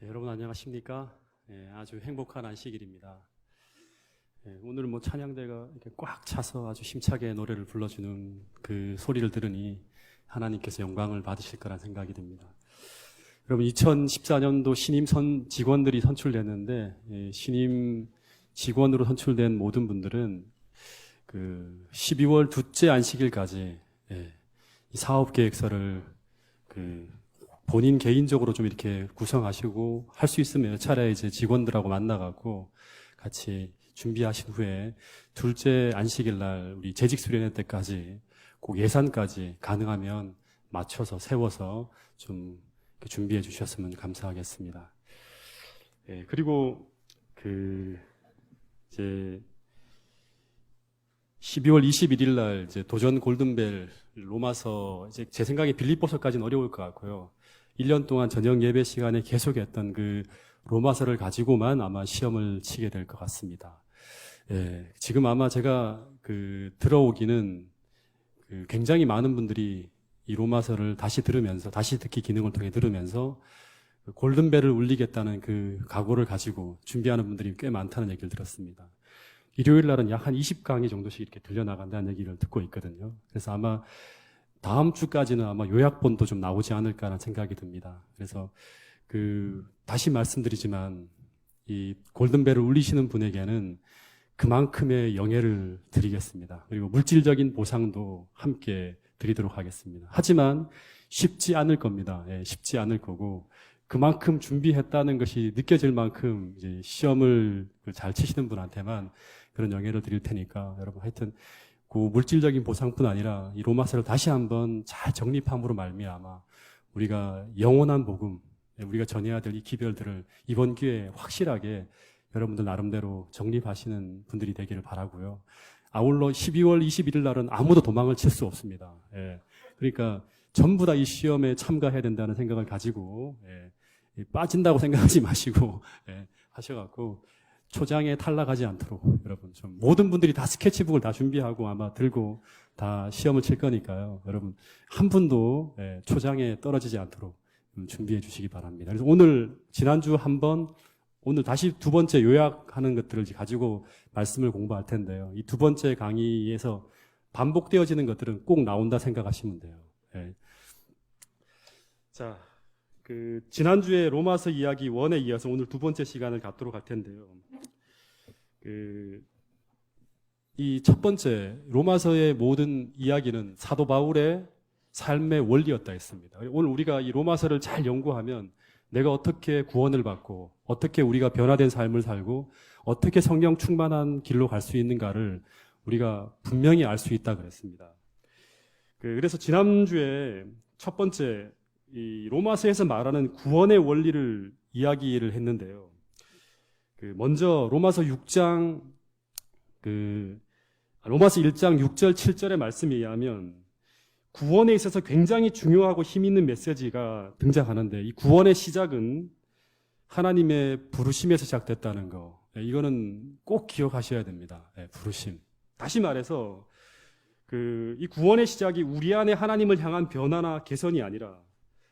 여러분 안녕하십니까? 아주 행복한 안식일입니다. 오늘 찬양대가 이렇게 꽉 차서 아주 힘차게 노래를 불러주는 그 소리를 들으니 하나님께서 영광을 받으실 거란 생각이 듭니다. 여러분 2014년도 신임 직원들이 선출됐는데 신임 직원으로 선출된 모든 분들은 그 12월 둘째 안식일까지 이 사업계획서를 본인 개인적으로 좀 이렇게 구성하시고 할 수 있으면 차라리 이제 직원들하고 만나갖고 같이 준비하신 후에 둘째 안식일 날 우리 재직 수련회 때까지 꼭 예산까지 가능하면 맞춰서 세워서 좀 준비해 주셨으면 감사하겠습니다. 그리고 이제 12월 21일 날 이제 도전 골든벨 로마서 이제 제 생각에 빌립보서까지는 어려울 것 같고요. 1년 동안 저녁 예배 시간에 계속했던 그 로마서를 가지고만 아마 시험을 치게 될 것 같습니다. 지금 아마 제가 들어오기는 굉장히 많은 분들이 이 로마서를 다시 들으면서 다시 듣기 기능을 통해 들으면서 골든벨을 울리겠다는 그 각오를 가지고 준비하는 분들이 꽤 많다는 얘기를 들었습니다. 일요일 날은 약 한 20강의 정도씩 이렇게 들려나간다는 얘기를 듣고 있거든요. 그래서 아마 다음 주까지는 아마 요약본도 좀 나오지 않을까라는 생각이 듭니다. 그래서 다시 말씀드리지만 이 골든벨을 울리시는 분에게는 그만큼의 영예를 드리겠습니다. 그리고 물질적인 보상도 함께 드리도록 하겠습니다. 하지만 쉽지 않을 겁니다. 쉽지 않을 거고 그만큼 준비했다는 것이 느껴질 만큼 이제 시험을 잘 치시는 분한테만 그런 영예를 드릴 테니까 여러분 하여튼 그 물질적인 보상뿐 아니라 이 로마서를 다시 한번 잘 정립함으로 말미암아 우리가 영원한 복음, 우리가 전해야 될 이 기별들을 이번 기회에 확실하게 여러분들 나름대로 정립하시는 분들이 되기를 바라고요. 아울러 12월 21일 날은 아무도 도망을 칠 수 없습니다. 그러니까 전부 다 이 시험에 참가해야 된다는 생각을 가지고 빠진다고 생각하지 마시고 하셔갖고 초장에 탈락하지 않도록 여러분 좀 모든 분들이 다 스케치북을 다 준비하고 아마 들고 다 시험을 칠 거니까요. 여러분 한 분도 초장에 떨어지지 않도록 준비해 주시기 바랍니다. 그래서 오늘 지난주 한번 오늘 다시 두 번째 요약하는 것들을 가지고 말씀을 공부할 텐데요. 이 두 번째 강의에서 반복되어지는 것들은 꼭 나온다 생각하시면 돼요. 자, 지난주에 로마서 이야기 1에 이어서 오늘 두 번째 시간을 갖도록 할 텐데요. 이 첫 번째 로마서의 모든 이야기는 사도 바울의 삶의 원리였다 했습니다. 오늘 우리가 이 로마서를 잘 연구하면 내가 어떻게 구원을 받고 어떻게 우리가 변화된 삶을 살고 어떻게 성령 충만한 길로 갈 수 있는가를 우리가 분명히 알 수 있다 그랬습니다. 그래서 지난주에 첫 번째 이 로마서에서 말하는 구원의 원리를 이야기를 했는데요. 먼저 로마서 1장 6절 7절의 말씀에 의하면 구원에 있어서 굉장히 중요하고 힘 있는 메시지가 등장하는데 이 구원의 시작은 하나님의 부르심에서 시작됐다는 거. 이거는 꼭 기억하셔야 됩니다. 부르심. 다시 말해서 이 구원의 시작이 우리 안에 하나님을 향한 변화나 개선이 아니라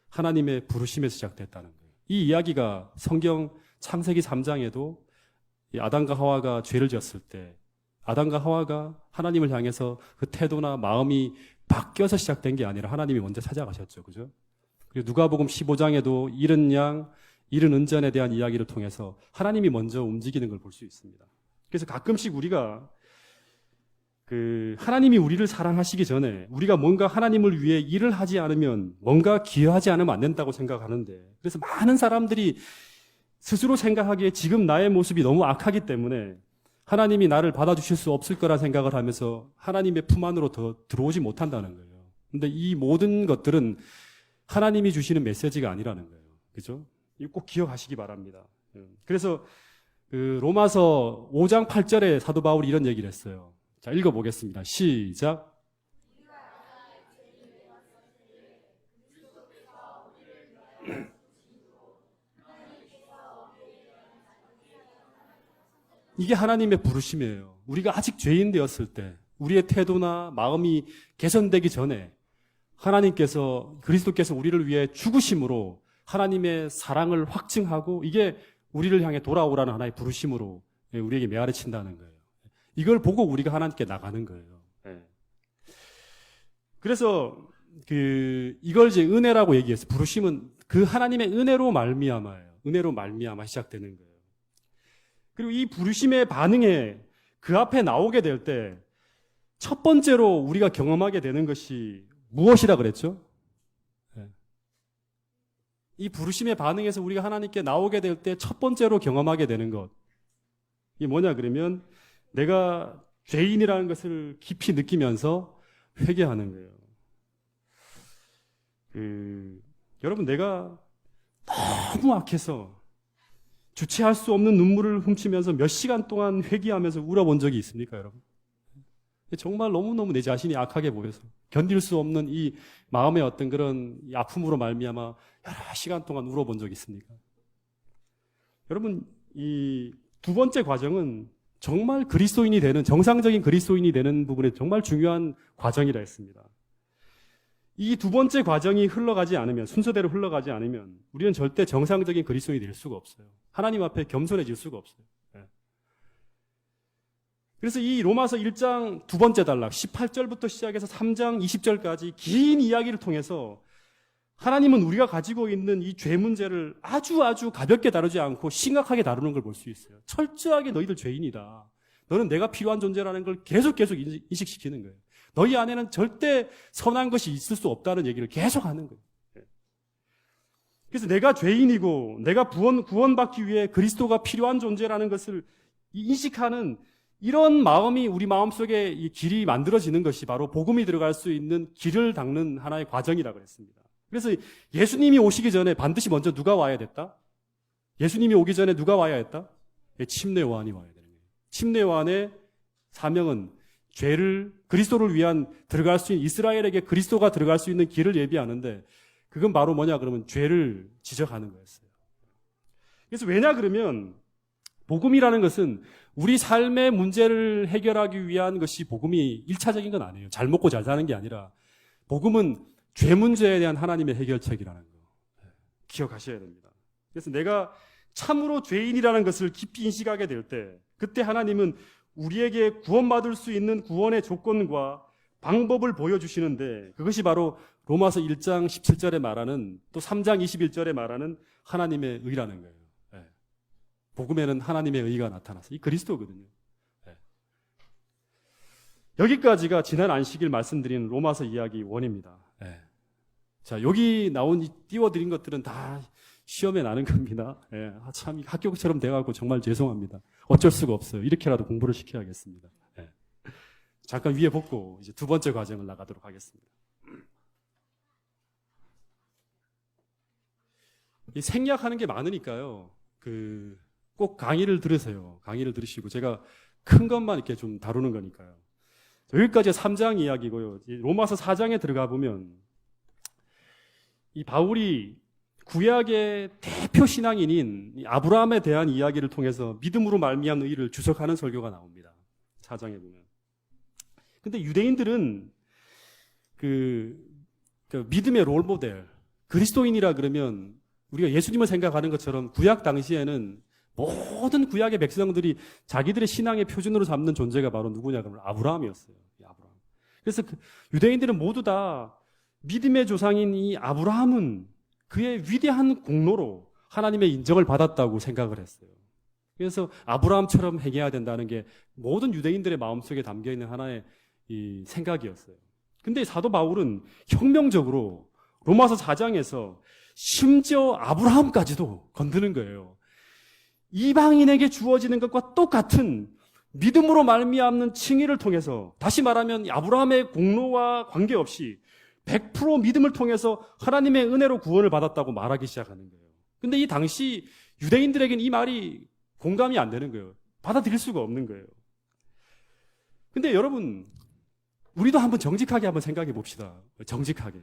하나님의 부르심에서 시작됐다는 거예요. 이 이야기가 성경 창세기 3장에도 아담과 하와가 죄를 지었을 때 아담과 하와가 하나님을 향해서 그 태도나 마음이 바뀌어서 시작된 게 아니라 하나님이 먼저 찾아가셨죠. 그죠? 그리고 누가복음 15장에도 잃은 양, 잃은 은전에 대한 이야기를 통해서 하나님이 먼저 움직이는 걸 볼 수 있습니다. 그래서 가끔씩 우리가 하나님이 우리를 사랑하시기 전에 우리가 뭔가 하나님을 위해 일을 하지 않으면 뭔가 기여하지 않으면 안 된다고 생각하는데 그래서 많은 사람들이 스스로 생각하기에 지금 나의 모습이 너무 악하기 때문에 하나님이 나를 받아주실 수 없을 거라 생각을 하면서 하나님의 품 안으로 더 들어오지 못한다는 거예요. 근데 이 모든 것들은 하나님이 주시는 메시지가 아니라는 거예요. 그죠? 이거 꼭 기억하시기 바랍니다. 그래서 로마서 5장 8절에 사도 바울이 이런 얘기를 했어요. 자, 읽어보겠습니다. 시작. 이게 하나님의 부르심이에요. 우리가 아직 죄인 되었을 때 우리의 태도나 마음이 개선되기 전에 하나님께서 그리스도께서 우리를 위해 죽으심으로 하나님의 사랑을 확증하고 이게 우리를 향해 돌아오라는 하나의 부르심으로 우리에게 메아리친다는 거예요. 이걸 보고 우리가 하나님께 나가는 거예요. 그래서 이걸 이제 은혜라고 얘기했어요. 부르심은 그 하나님의 은혜로 말미암아예요. 은혜로 말미암아 시작되는 거예요. 그리고 이 부르심의 반응에 그 앞에 나오게 될 때 첫 번째로 우리가 경험하게 되는 것이 무엇이라 그랬죠? 이 부르심의 반응에서 우리가 하나님께 나오게 될 때 첫 번째로 경험하게 되는 것. 이게 뭐냐 그러면 내가 죄인이라는 것을 깊이 느끼면서 회개하는 거예요. 여러분 내가 너무 악해서 주체할 수 없는 눈물을 훔치면서 몇 시간 동안 회개하면서 울어본 적이 있습니까, 여러분? 정말 너무너무 내 자신이 악하게 보여서 견딜 수 없는 이 마음의 어떤 그런 아픔으로 말미암아 여러 시간 동안 울어본 적이 있습니까? 여러분, 이 두 번째 과정은 정말 그리스도인이 되는, 정상적인 그리스도인이 되는 부분에 정말 중요한 과정이라 했습니다. 이 두 번째 과정이 흘러가지 않으면, 순서대로 흘러가지 않으면 우리는 절대 정상적인 그리스도인이 될 수가 없어요. 하나님 앞에 겸손해질 수가 없어요. 그래서 이 로마서 1장 두 번째 단락 18절부터 시작해서 3장 20절까지 긴 이야기를 통해서 하나님은 우리가 가지고 있는 이 죄 문제를 아주 가볍게 다루지 않고 심각하게 다루는 걸 볼 수 있어요. 철저하게 너희들 죄인이다. 너는 내가 필요한 존재라는 걸 계속 인식시키는 거예요. 너희 안에는 절대 선한 것이 있을 수 없다는 얘기를 계속 하는 거예요. 그래서 내가 죄인이고 내가 구원받기 위해 그리스도가 필요한 존재라는 것을 인식하는 이런 마음이 우리 마음속에 이 길이 만들어지는 것이 바로 복음이 들어갈 수 있는 길을 닦는 하나의 과정이라고 했습니다. 그래서 예수님이 오시기 전에 반드시 먼저 누가 와야 됐다? 예수님이 오기 전에 누가 와야 했다? 침례 요한이 와야 되는 거예요. 침례 요한의 사명은 그리스도를 위한 들어갈 수 있는, 이스라엘에게 그리스도가 들어갈 수 있는 길을 예비하는데 그건 바로 뭐냐 그러면 죄를 지적하는 거였어요. 그래서 왜냐 그러면 복음이라는 것은 우리 삶의 문제를 해결하기 위한 것이 복음이 1차적인 건 아니에요. 잘 먹고 잘 사는 게 아니라 복음은 죄 문제에 대한 하나님의 해결책이라는 거 기억하셔야 됩니다. 그래서 내가 참으로 죄인이라는 것을 깊이 인식하게 될 때 그때 하나님은 우리에게 구원받을 수 있는 구원의 조건과 방법을 보여주시는데 그것이 바로 로마서 1장 17절에 말하는 또 3장 21절에 말하는 하나님의 의라는 거예요. 복음에는 하나님의 의가 나타나서 이 그리스도거든요. 여기까지가 지난 안식일 말씀드린 로마서 이야기 원입니다. 자, 여기 띄워드린 것들은 다 시험에 나는 겁니다. 참 학교처럼 돼가고 정말 죄송합니다. 어쩔 수가 없어요. 이렇게라도 공부를 시켜야겠습니다. 잠깐 위에 벗고 이제 두 번째 과정을 나가도록 하겠습니다. 이 생략하는 게 많으니까요. 꼭 강의를 들으세요. 강의를 들으시고 제가 큰 것만 이렇게 좀 다루는 거니까요. 여기까지 3장 이야기고요. 로마서 4장에 들어가 보면 이 바울이 구약의 대표 신앙인인 아브라함에 대한 이야기를 통해서 믿음으로 말미암은 의를 주석하는 설교가 나옵니다. 4장에 보면. 근데 유대인들은 믿음의 롤모델, 그리스도인이라 그러면 우리가 예수님을 생각하는 것처럼 구약 당시에는 모든 구약의 백성들이 자기들의 신앙의 표준으로 삼는 존재가 바로 누구냐 그러면 아브라함이었어요. 아브라함. 그래서 유대인들은 모두 다 믿음의 조상인 이 아브라함은 그의 위대한 공로로 하나님의 인정을 받았다고 생각을 했어요. 그래서 아브라함처럼 행해야 된다는 게 모든 유대인들의 마음속에 담겨있는 하나의 이 생각이었어요. 근데 사도 바울은 혁명적으로 로마서 4장에서 심지어 아브라함까지도 건드는 거예요. 이방인에게 주어지는 것과 똑같은 믿음으로 말미암는 칭의를 통해서 다시 말하면 아브라함의 공로와 관계없이 100% 믿음을 통해서 하나님의 은혜로 구원을 받았다고 말하기 시작하는 거예요. 근데 이 당시 유대인들에게는 이 말이 공감이 안 되는 거예요. 받아들일 수가 없는 거예요. 근데 여러분, 우리도 한번 정직하게 한번 생각해 봅시다. 정직하게.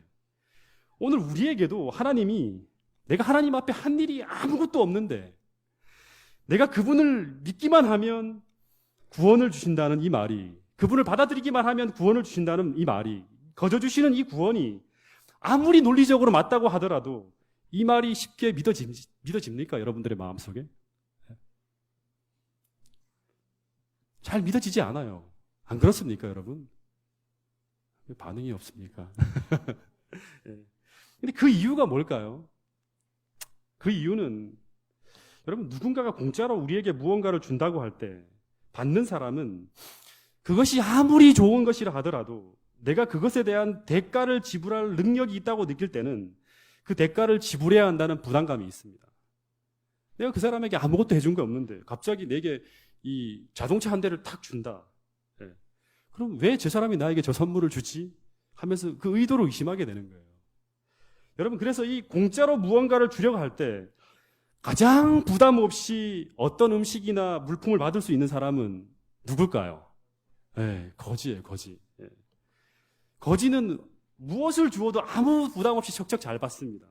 오늘 우리에게도 하나님이 내가 하나님 앞에 한 일이 아무것도 없는데 내가 그분을 믿기만 하면 구원을 주신다는 이 말이, 그분을 받아들이기만 하면 구원을 주신다는 이 말이, 거저 주시는 이 구원이 아무리 논리적으로 맞다고 하더라도 이 말이 쉽게 믿어집니까? 여러분들의 마음속에? 잘 믿어지지 않아요. 안 그렇습니까, 여러분? 왜 반응이 없습니까? 예. 근데 그 이유가 뭘까요? 그 이유는 여러분, 누군가가 공짜로 우리에게 무언가를 준다고 할 때 받는 사람은 그것이 아무리 좋은 것이라 하더라도 내가 그것에 대한 대가를 지불할 능력이 있다고 느낄 때는 그 대가를 지불해야 한다는 부담감이 있습니다. 내가 그 사람에게 아무것도 해준 거 없는데 갑자기 내게 이 자동차 한 대를 탁 준다. 예. 그럼 왜 저 사람이 나에게 저 선물을 주지? 하면서 그 의도를 의심하게 되는 거예요. 여러분, 그래서 이 공짜로 무언가를 주려고 할 때 가장 부담 없이 어떤 음식이나 물품을 받을 수 있는 사람은 누굴까요? 예, 거지예요, 거지. 예. 거지는 무엇을 주어도 아무 부담 없이 척척 잘 받습니다.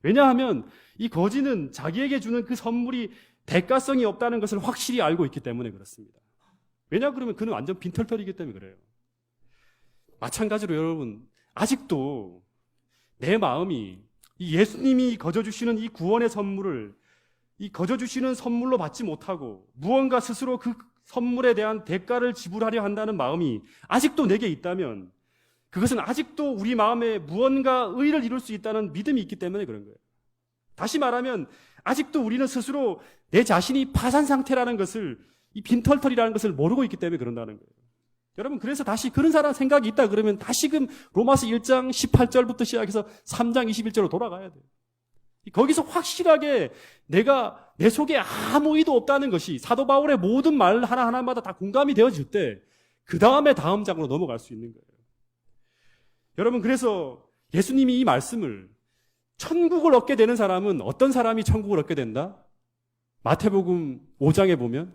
왜냐하면 이 거지는 자기에게 주는 그 선물이 대가성이 없다는 것을 확실히 알고 있기 때문에 그렇습니다. 왜냐 그러면 그는 완전 빈털털이기 때문에 그래요. 마찬가지로 여러분, 아직도 내 마음이 이 예수님이 거저주시는 이 구원의 선물을 이 거저주시는 선물로 받지 못하고 무언가 스스로 그 선물에 대한 대가를 지불하려 한다는 마음이 아직도 내게 있다면 그것은 아직도 우리 마음에 무언가 의의를 이룰 수 있다는 믿음이 있기 때문에 그런 거예요. 다시 말하면 아직도 우리는 스스로 내 자신이 파산 상태라는 것을, 이 빈털털이라는 것을 모르고 있기 때문에 그런다는 거예요. 여러분, 그래서 다시 그런 사람 생각이 있다 그러면 다시금 로마서 1장 18절부터 시작해서 3장 21절로 돌아가야 돼요. 거기서 확실하게 내가 내 속에 아무 의도 없다는 것이 사도 바울의 모든 말 하나하나마다 다 공감이 되어질 때 그 다음에 다음 장으로 넘어갈 수 있는 거예요. 여러분, 그래서 예수님이 이 말씀을 천국을 얻게 되는 사람은 어떤 사람이 천국을 얻게 된다? 마태복음 5장에 보면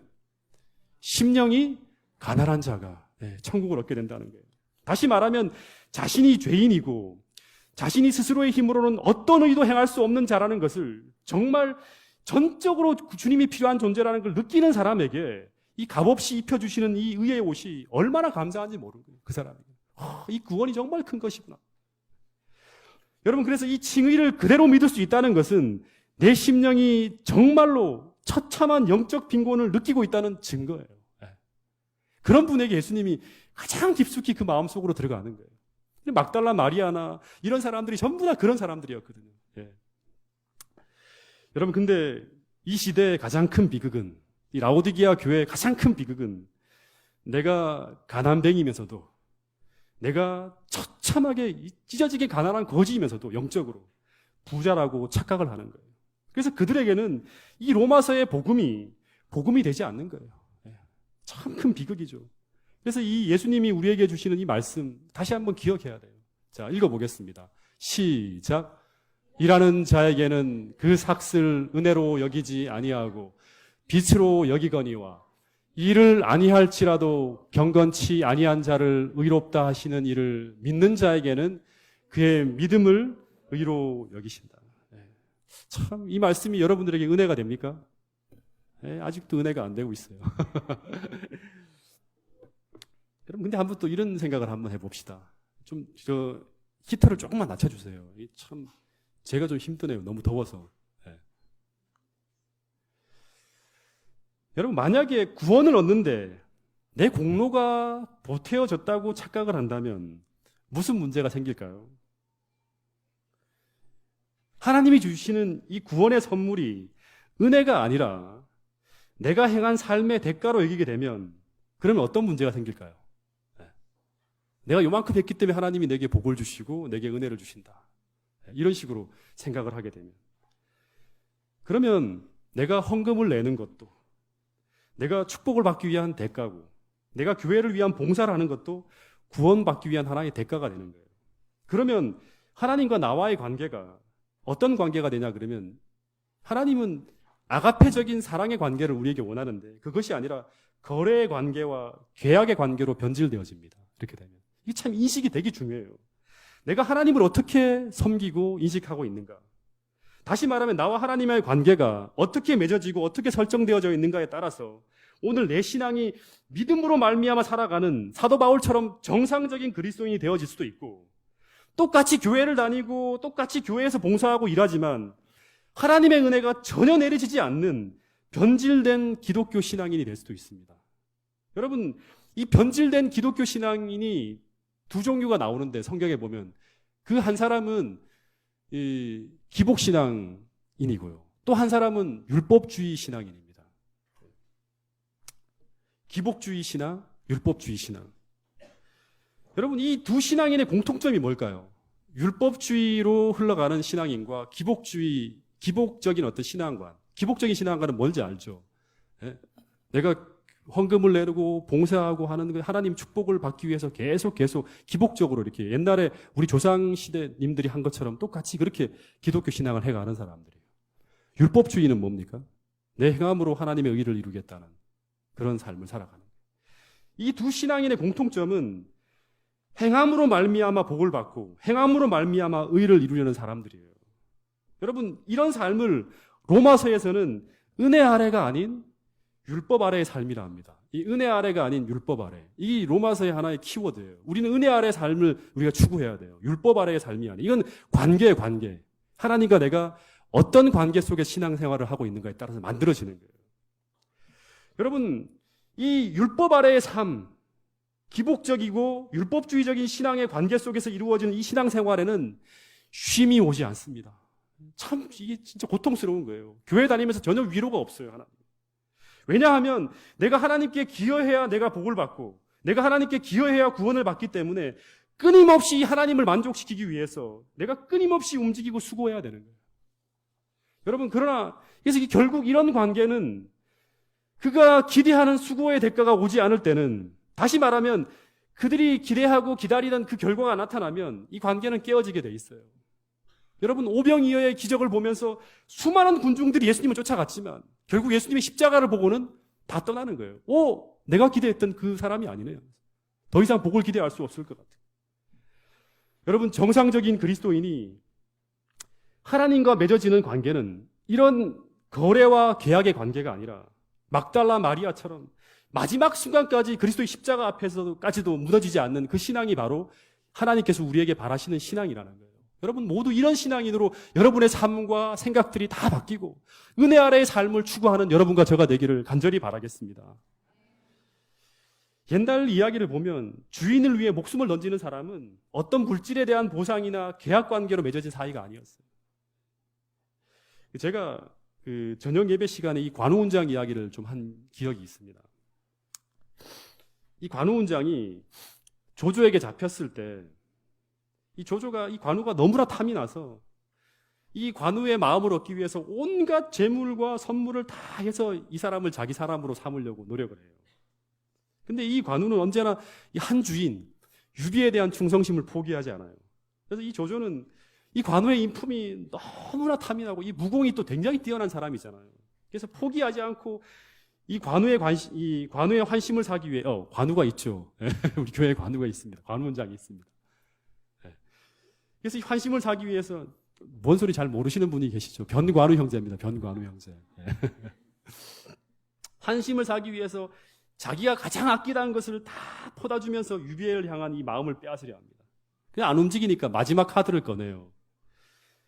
심령이 가난한 자가 천국을 얻게 된다는 거예요. 다시 말하면 자신이 죄인이고 자신이 스스로의 힘으로는 어떤 의도 행할 수 없는 자라는 것을 정말 전적으로 주님이 필요한 존재라는 걸 느끼는 사람에게 이 값없이 입혀주시는 이 의의 옷이 얼마나 감사한지 모르는 거예요. 그 사람에게. 이 구원이 정말 큰 것이구나. 여러분, 그래서 이 칭의를 그대로 믿을 수 있다는 것은 내 심령이 정말로 처참한 영적 빈곤을 느끼고 있다는 증거예요. 그런 분에게 예수님이 가장 깊숙이 그 마음속으로 들어가는 거예요. 막달라 마리아나 이런 사람들이 전부 다 그런 사람들이었거든요. 예. 여러분, 근데 이 시대의 가장 큰 비극은, 이 라오디게아 교회의 가장 큰 비극은 내가 가난뱅이면서도 내가 처참하게 찢어지게 가난한 거지이면서도 영적으로 부자라고 착각을 하는 거예요. 그래서 그들에게는 이 로마서의 복음이 되지 않는 거예요. 참 큰 비극이죠. 그래서 이 예수님이 우리에게 주시는 이 말씀 다시 한번 기억해야 돼요. 자, 읽어보겠습니다. 시작. 일하는 자에게는 그 삭을 은혜로 여기지 아니하고 빛으로 여기거니와 일을 아니할지라도 경건치 아니한 자를 의롭다 하시는 이를 믿는 자에게는 그의 믿음을 의로 여기신다. 참 이 말씀이 여러분들에게 은혜가 됩니까? 아직도 은혜가 안 되고 있어요. 여러분, 근데 한번 또 이런 생각을 한번 해봅시다. 좀 히터를 조금만 낮춰주세요. 참 제가 좀 힘드네요. 너무 더워서. 여러분, 만약에 구원을 얻는데 내 공로가 보태어졌다고 착각을 한다면 무슨 문제가 생길까요? 하나님이 주시는 이 구원의 선물이 은혜가 아니라 내가 행한 삶의 대가로 여기게 되면 그러면 어떤 문제가 생길까요? 내가 요만큼 했기 때문에 하나님이 내게 복을 주시고 내게 은혜를 주신다. 이런 식으로 생각을 하게 되면 그러면 내가 헌금을 내는 것도 내가 축복을 받기 위한 대가고 내가 교회를 위한 봉사를 하는 것도 구원받기 위한 하나의 대가가 되는 거예요. 그러면 하나님과 나와의 관계가 어떤 관계가 되냐 그러면 하나님은 아가페적인 사랑의 관계를 우리에게 원하는데 그것이 아니라 거래의 관계와 계약의 관계로 변질되어집니다. 이렇게 되면 이게 참 인식이 되게 중요해요. 내가 하나님을 어떻게 섬기고 인식하고 있는가. 다시 말하면 나와 하나님의 관계가 어떻게 맺어지고 어떻게 설정되어져 있는가에 따라서 오늘 내 신앙이 믿음으로 말미암아 살아가는 사도 바울처럼 정상적인 그리스도인이 되어질 수도 있고 똑같이 교회를 다니고 똑같이 교회에서 봉사하고 일하지만 하나님의 은혜가 전혀 내려지지 않는 변질된 기독교 신앙인이 될 수도 있습니다. 여러분, 이 변질된 기독교 신앙인이 두 종류가 나오는데 성경에 보면 그 한 사람은 기복신앙인이고요. 또 한 사람은 율법주의 신앙인입니다. 기복주의 신앙, 율법주의 신앙. 여러분, 이 두 신앙인의 공통점이 뭘까요? 율법주의로 흘러가는 신앙인과 기복적인 어떤 신앙관. 기복적인 신앙관은 뭔지 알죠? 예? 내가 헌금을 내고 봉사하고 하는 그 하나님 축복을 받기 위해서 계속 기복적으로 이렇게 옛날에 우리 조상 시대님들이 한 것처럼 똑같이 그렇게 기독교 신앙을 해가는 사람들이에요. 율법주의는 뭡니까? 내 행함으로 하나님의 의를 이루겠다는 그런 삶을 살아가는 거예요. 이 두 신앙인의 공통점은 행함으로 말미암아 복을 받고 행함으로 말미암아 의를 이루려는 사람들이에요. 여러분, 이런 삶을 로마서에서는 은혜 아래가 아닌 율법 아래의 삶이라 합니다. 이 은혜 아래가 아닌 율법 아래. 이 로마서의 하나의 키워드예요. 우리는 은혜 아래의 삶을 우리가 추구해야 돼요. 율법 아래의 삶이 아니에요. 이건 관계예요, 관계. 하나님과 내가 어떤 관계 속에 신앙생활을 하고 있는가에 따라서 만들어지는 거예요. 여러분, 이 율법 아래의 삶, 기복적이고 율법주의적인 신앙의 관계 속에서 이루어지는 이 신앙생활에는 쉼이 오지 않습니다. 참 이게 진짜 고통스러운 거예요. 교회 다니면서 전혀 위로가 없어요, 하나님. 왜냐하면 내가 하나님께 기여해야 내가 복을 받고 내가 하나님께 기여해야 구원을 받기 때문에 끊임없이 하나님을 만족시키기 위해서 내가 끊임없이 움직이고 수고해야 되는 거예요. 여러분, 그러나 그래서 결국 이런 관계는 그가 기대하는 수고의 대가가 오지 않을 때는, 다시 말하면 그들이 기대하고 기다리던 그 결과가 나타나면 이 관계는 깨어지게 돼 있어요. 여러분, 오병이어의 기적을 보면서 수많은 군중들이 예수님을 쫓아갔지만 결국 예수님의 십자가를 보고는 다 떠나는 거예요. 내가 기대했던 그 사람이 아니네요. 더 이상 복을 기대할 수 없을 것 같아요. 여러분, 정상적인 그리스도인이 하나님과 맺어지는 관계는 이런 거래와 계약의 관계가 아니라 막달라 마리아처럼 마지막 순간까지 그리스도의 십자가 앞에서까지도 무너지지 않는 그 신앙이 바로 하나님께서 우리에게 바라시는 신앙이라는 거예요. 여러분, 모두 이런 신앙인으로 여러분의 삶과 생각들이 다 바뀌고 은혜 아래의 삶을 추구하는 여러분과 저가 되기를 간절히 바라겠습니다. 옛날 이야기를 보면 주인을 위해 목숨을 던지는 사람은 어떤 물질에 대한 보상이나 계약 관계로 맺어진 사이가 아니었어요. 제가 그 저녁 예배 시간에 이 관우훈장 이야기를 좀 한 기억이 있습니다. 이 관우훈장이 조조에게 잡혔을 때 이 관우가 너무나 탐이 나서 이 관우의 마음을 얻기 위해서 온갖 재물과 선물을 다 해서 이 사람을 자기 사람으로 삼으려고 노력을 해요. 근데 이 관우는 언제나 이 한 주인, 유비에 대한 충성심을 포기하지 않아요. 그래서 이 조조는 이 관우의 인품이 너무나 탐이 나고 이 무공이 또 굉장히 뛰어난 사람이잖아요. 그래서 포기하지 않고 이 관우의 환심을 사기 위해, 관우가 있죠. 우리 교회에 관우가 있습니다. 관우원장이 있습니다. 그래서 이 환심을 사기 위해서, 뭔 소리 잘 모르시는 분이 계시죠. 변관우 형제입니다. 변관우 형제. 환심을 사기 위해서 자기가 가장 아끼다는 것을 다 퍼다주면서 유비를 향한 이 마음을 빼앗으려 합니다. 그냥 안 움직이니까 마지막 카드를 꺼내요.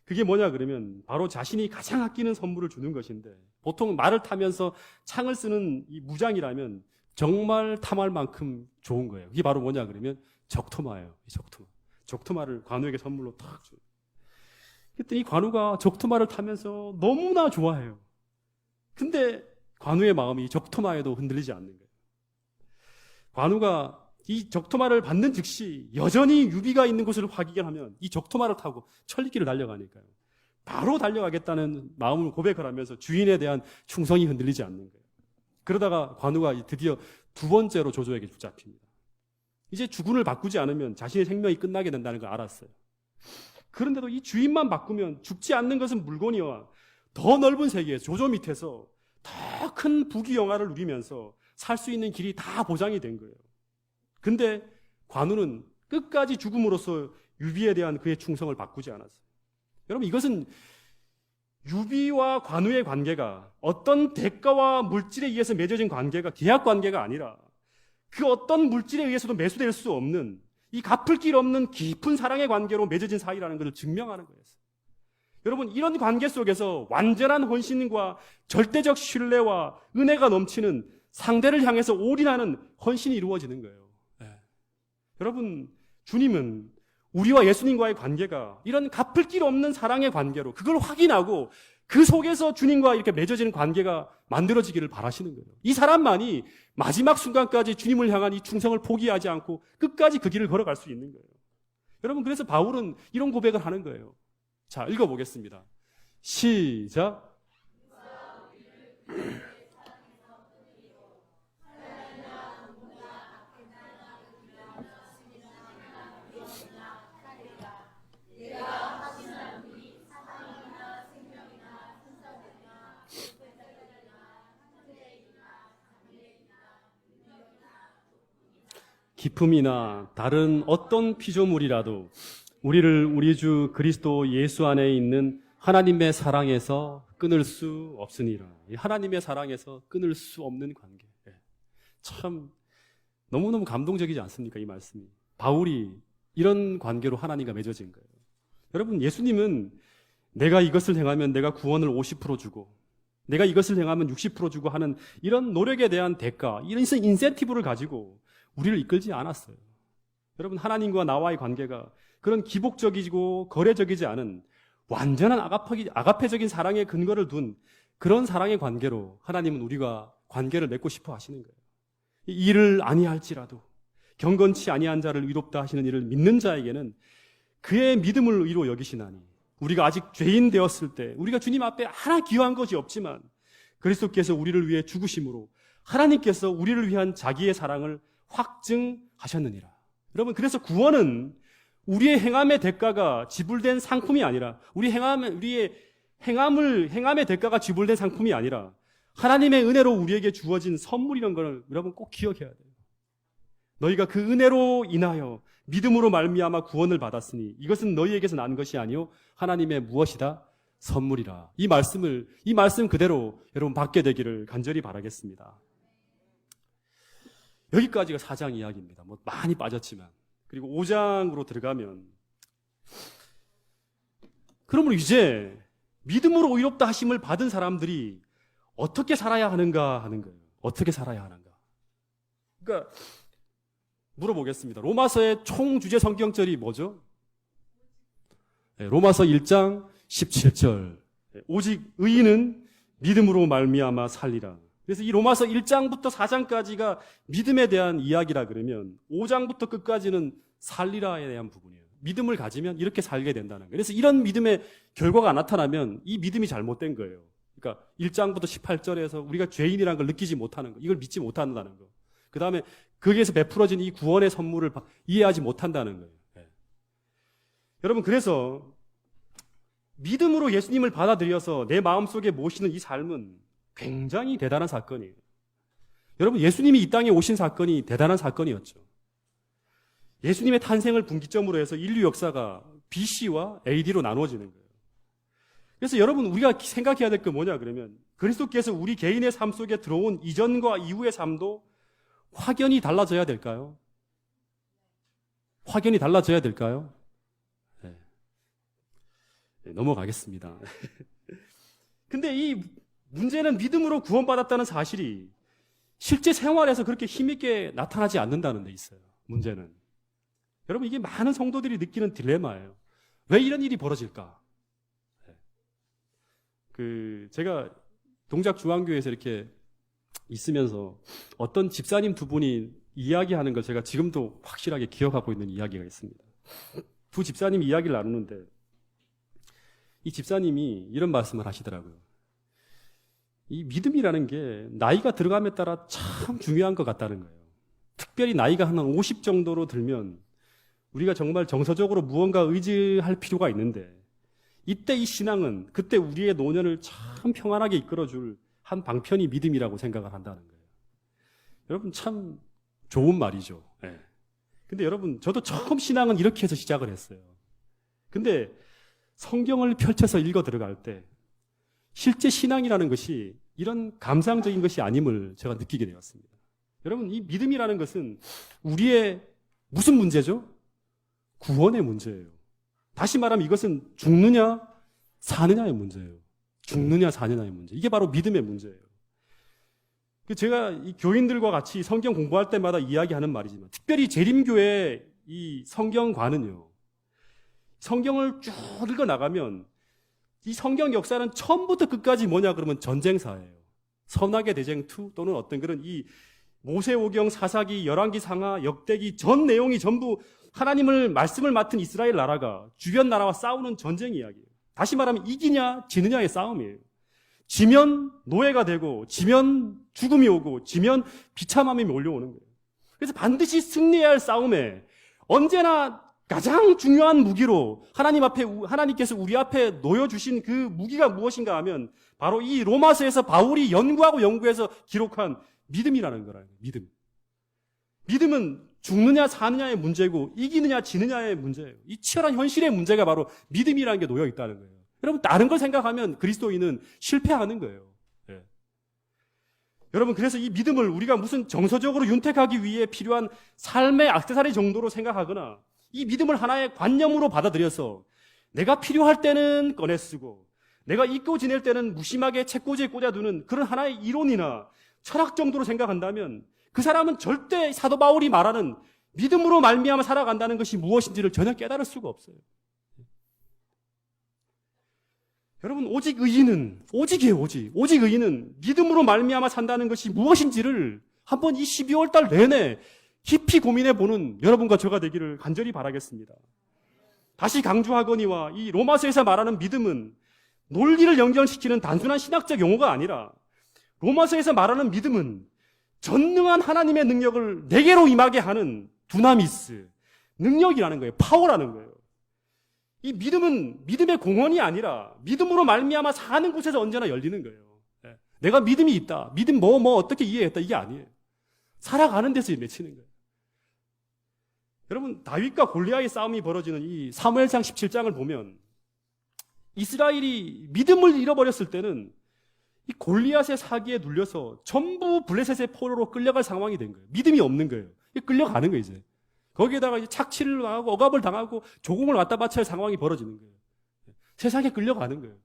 그게 뭐냐 그러면 바로 자신이 가장 아끼는 선물을 주는 것인데, 보통 말을 타면서 창을 쓰는 이 무장이라면 정말 탐할 만큼 좋은 거예요. 그게 바로 뭐냐 그러면 적토마예요. 적토마를 관우에게 선물로 탁 줘요. 그랬더니 관우가 적토마를 타면서 너무나 좋아해요. 근데 관우의 마음이 적토마에도 흔들리지 않는 거예요. 관우가 이 적토마를 받는 즉시 여전히 유비가 있는 곳을 확인하면 이 적토마를 타고 천리길을 달려가니까요. 바로 달려가겠다는 마음을 고백을 하면서 주인에 대한 충성이 흔들리지 않는 거예요. 그러다가 관우가 드디어 두 번째로 조조에게 붙잡힙니다. 이제 주군을 바꾸지 않으면 자신의 생명이 끝나게 된다는 걸 알았어요. 그런데도 이 주인만 바꾸면 죽지 않는 것은 물건이와 더 넓은 세계에서 조조 밑에서 더 큰 부귀영화를 누리면서 살 수 있는 길이 다 보장이 된 거예요. 근데 관우는 끝까지 죽음으로써 유비에 대한 그의 충성을 바꾸지 않았어요. 여러분, 이것은 유비와 관우의 관계가 어떤 대가와 물질에 의해서 맺어진 관계가 계약 관계가 아니라 그 어떤 물질에 의해서도 매수될 수 없는 이 갚을 길 없는 깊은 사랑의 관계로 맺어진 사이라는 것을 증명하는 거였어요. 여러분, 이런 관계 속에서 완전한 헌신과 절대적 신뢰와 은혜가 넘치는 상대를 향해서 올인하는 헌신이 이루어지는 거예요. 네. 여러분, 주님은 우리와 예수님과의 관계가 이런 갚을 길 없는 사랑의 관계로 그걸 확인하고 그 속에서 주님과 이렇게 맺어지는 관계가 만들어지기를 바라시는 거예요. 이 사람만이 마지막 순간까지 주님을 향한 이 충성을 포기하지 않고 끝까지 그 길을 걸어갈 수 있는 거예요. 여러분, 그래서 바울은 이런 고백을 하는 거예요. 자, 읽어보겠습니다. 시작. 기품이나 다른 어떤 피조물이라도 우리를 우리 주 그리스도 예수 안에 있는 하나님의 사랑에서 끊을 수 없으니라. 하나님의 사랑에서 끊을 수 없는 관계. 참 너무너무 감동적이지 않습니까? 이 말씀이. 바울이 이런 관계로 하나님과 맺어진 거예요. 여러분, 예수님은 내가 이것을 행하면 내가 구원을 50% 주고 내가 이것을 행하면 60% 주고 하는 이런 노력에 대한 대가, 이런 인센티브를 가지고 우리를 이끌지 않았어요. 여러분, 하나님과 나와의 관계가 그런 기복적이고 거래적이지 않은 완전한 아가페적인 사랑의 근거를 둔 그런 사랑의 관계로 하나님은 우리가 관계를 맺고 싶어 하시는 거예요. 일을 아니할지라도 경건치 아니한 자를 의롭다 하시는 이를 믿는 자에게는 그의 믿음을 의로 여기시나니, 우리가 아직 죄인 되었을 때 우리가 주님 앞에 하나 기여한 것이 없지만 그리스도께서 우리를 위해 죽으심으로 하나님께서 우리를 위한 자기의 사랑을 확증하셨느니라. 여러분, 그래서 구원은 우리의 행함의 대가가 지불된 상품이 아니라, 우리의 행함의 대가가 지불된 상품이 아니라 하나님의 은혜로 우리에게 주어진 선물이라는 걸 여러분 꼭 기억해야 돼요. 너희가 그 은혜로 인하여 믿음으로 말미암아 구원을 받았으니 이것은 너희에게서 난 것이 아니요 하나님의 무엇이다? 선물이라. 이 말씀 그대로 여러분 받게 되기를 간절히 바라겠습니다. 여기까지가 4장 이야기입니다. 뭐 많이 빠졌지만. 그리고 5장으로 들어가면, 그러면 이제 믿음으로 의롭다 하심을 받은 사람들이 어떻게 살아야 하는가 하는 거예요. 어떻게 살아야 하는가. 그러니까 물어보겠습니다. 로마서의 총 주제 성경절이 뭐죠? 로마서 1장 17절. 오직 의인은 믿음으로 말미암아 살리라. 그래서 이 로마서 1장부터 4장까지가 믿음에 대한 이야기라 그러면 5장부터 끝까지는 살리라에 대한 부분이에요. 믿음을 가지면 이렇게 살게 된다는 거예요. 그래서 이런 믿음의 결과가 나타나면 이 믿음이 잘못된 거예요. 그러니까 1장부터 18절에서 우리가 죄인이라는 걸 느끼지 못하는 거, 이걸 믿지 못한다는 거. 그 다음에 거기에서 베풀어진 이 구원의 선물을 이해하지 못한다는 거예요. 네. 여러분, 그래서 믿음으로 예수님을 받아들여서 내 마음속에 모시는 이 삶은 굉장히 대단한 사건이에요. 여러분, 예수님이 이 땅에 오신 사건이 대단한 사건이었죠. 예수님의 탄생을 분기점으로 해서 인류 역사가 BC와 AD로 나누어지는 거예요. 그래서 여러분, 우리가 생각해야 될 게 뭐냐 그러면, 그리스도께서 우리 개인의 삶 속에 들어온 이전과 이후의 삶도 확연히 달라져야 될까요? 확연히 달라져야 될까요? 네. 넘어가겠습니다. 근데 이 문제는 믿음으로 구원받았다는 사실이 실제 생활에서 그렇게 힘있게 나타나지 않는다는 데 있어요. 문제는. 여러분, 이게 많은 성도들이 느끼는 딜레마예요. 왜 이런 일이 벌어질까? 제가 동작중앙교회에서 이렇게 있으면서 어떤 집사님 두 분이 이야기하는 걸 제가 지금도 확실하게 기억하고 있는 이야기가 있습니다. 두 집사님이 이야기를 나누는데 이 집사님이 이런 말씀을 하시더라고요. 이 믿음이라는 게 나이가 들어감에 따라 참 중요한 것 같다는 거예요. 특별히 나이가 한 50 정도로 들면 우리가 정말 정서적으로 무언가 의지할 필요가 있는데, 이때 이 신앙은 그때 우리의 노년을 참 평안하게 이끌어줄 한 방편이 믿음이라고 생각을 한다는 거예요. 여러분, 참 좋은 말이죠. 네. 근데 여러분, 저도 처음 신앙은 이렇게 해서 시작을 했어요. 근데 성경을 펼쳐서 읽어 들어갈 때 실제 신앙이라는 것이 이런 감상적인 것이 아님을 제가 느끼게 되었습니다. 여러분, 이 믿음이라는 것은 우리의 무슨 문제죠? 구원의 문제예요. 다시 말하면 이것은 죽느냐 사느냐의 문제예요. 죽느냐 사느냐의 문제. 이게 바로 믿음의 문제예요. 제가 이 교인들과 같이 성경 공부할 때마다 이야기하는 말이지만, 특별히 재림교회 이 성경관은요, 성경을 쭉 읽어 나가면 이 성경 역사는 처음부터 끝까지 뭐냐 그러면 전쟁사예요. 선악의 대쟁 2 또는 어떤 그런 이 모세오경, 사사기, 열왕기, 상하, 역대기 전 내용이 전부 하나님을 말씀을 맡은 이스라엘 나라가 주변 나라와 싸우는 전쟁 이야기예요. 다시 말하면 이기냐 지느냐의 싸움이에요. 지면 노예가 되고, 지면 죽음이 오고, 지면 비참함이 몰려오는 거예요. 그래서 반드시 승리해야 할 싸움에 언제나 가장 중요한 무기로 하나님께서 우리 앞에 놓여주신 그 무기가 무엇인가 하면 바로 이 로마서에서 바울이 연구해서 기록한 믿음이라는 거라는 거예요. 믿음. 믿음은 죽느냐 사느냐의 문제고 이기느냐 지느냐의 문제예요. 이 치열한 현실의 문제가 바로 믿음이라는 게 놓여 있다는 거예요. 여러분, 다른 걸 생각하면 그리스도인은 실패하는 거예요. 예. 여러분, 그래서 이 믿음을 우리가 무슨 정서적으로 윤택하기 위해 필요한 삶의 액세서리 정도로 생각하거나 이 믿음을 하나의 관념으로 받아들여서 내가 필요할 때는 꺼내 쓰고 내가 잊고 지낼 때는 무심하게 책꽂이에 꽂아두는 그런 하나의 이론이나 철학 정도로 생각한다면 그 사람은 절대 사도 바울이 말하는 믿음으로 말미암아 살아간다는 것이 무엇인지를 전혀 깨달을 수가 없어요. 여러분, 오직 의인은 믿음으로 말미암아 산다는 것이 무엇인지를 한번 이 12월 달 내내 깊이 고민해 보는 여러분과 저가 되기를 간절히 바라겠습니다. 다시 강조하거니와 이 로마서에서 말하는 믿음은 논리를 연결시키는 단순한 신학적 용어가 아니라 로마서에서 말하는 믿음은 전능한 하나님의 능력을 내게로 임하게 하는 두나미스, 능력이라는 거예요. 파워라는 거예요. 이 믿음은 믿음의 공헌이 아니라 믿음으로 말미암아 사는 곳에서 언제나 열리는 거예요. 내가 믿음이 있다. 믿음 어떻게 이해했다. 이게 아니에요. 살아가는 데서 맺히는 거예요. 여러분, 다윗과 골리앗의 싸움이 벌어지는 이 사무엘상 17장을 보면 이스라엘이 믿음을 잃어버렸을 때는 이 골리앗의 사기에 눌려서 전부 블레셋의 포로로 끌려갈 상황이 된 거예요. 믿음이 없는 거예요. 끌려가는 거예요, 이제. 거기에다가 이제 착취를 당하고 억압을 당하고 조공을 갖다 바쳐야 할 상황이 벌어지는 거예요. 세상에 끌려가는 거예요.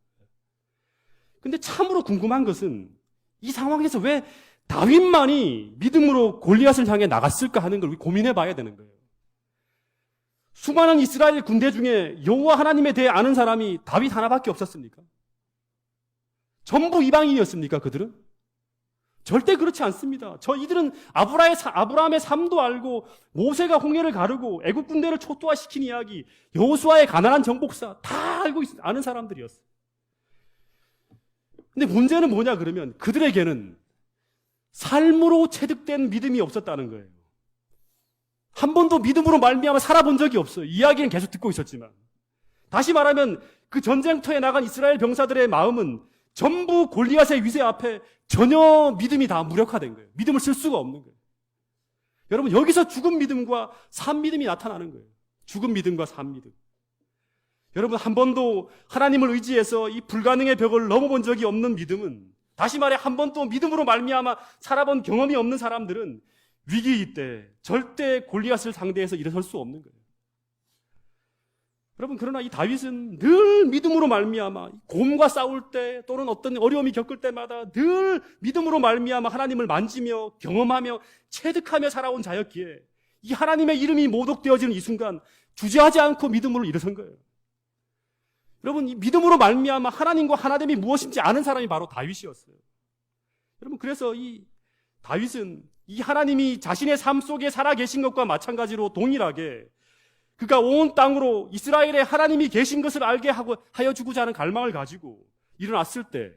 근데 참으로 궁금한 것은 이 상황에서 왜 다윗만이 믿음으로 골리앗을 향해 나갔을까 하는 걸 고민해 봐야 되는 거예요. 수많은 이스라엘 군대 중에 여호와 하나님에 대해 아는 사람이 다윗 하나밖에 없었습니까? 전부 이방인이었습니까, 그들은? 절대 그렇지 않습니다. 이들은 아브라함의 삶도 알고 모세가 홍해를 가르고 애국 군대를 초토화시킨 이야기, 여호수아의 가나안 정복사 다 알고 아는 사람들이었어요. 근데 문제는 뭐냐 그러면 그들에게는 삶으로 체득된 믿음이 없었다는 거예요. 한 번도 믿음으로 말미암아 살아본 적이 없어요. 이야기는 계속 듣고 있었지만. 다시 말하면 그 전쟁터에 나간 이스라엘 병사들의 마음은 전부 골리앗의 위세 앞에 전혀 믿음이 다 무력화된 거예요. 믿음을 쓸 수가 없는 거예요. 여러분, 여기서 죽은 믿음과 산 믿음이 나타나는 거예요. 죽은 믿음과 산 믿음. 여러분, 한 번도 하나님을 의지해서 이 불가능의 벽을 넘어본 적이 없는 믿음은, 다시 말해 한 번도 믿음으로 말미암아 살아본 경험이 없는 사람들은 위기 때 절대 골리앗을 상대해서 일어설 수 없는 거예요. 여러분, 그러나 이 다윗은 늘 믿음으로 말미암아 곰과 싸울 때 또는 어떤 어려움이 겪을 때마다 늘 믿음으로 말미암아 하나님을 만지며 경험하며 체득하며 살아온 자였기에 이 하나님의 이름이 모독되어지는 이 순간 주저하지 않고 믿음으로 일어선 거예요. 여러분, 이 믿음으로 말미암아 하나님과 하나됨이 무엇인지 아는 사람이 바로 다윗이었어요. 여러분, 그래서 이 다윗은 이 하나님이 자신의 삶 속에 살아계신 것과 마찬가지로 동일하게 그가 온 땅으로 이스라엘에 하나님이 계신 것을 알게 하여 주고자 하는 갈망을 가지고 일어났을 때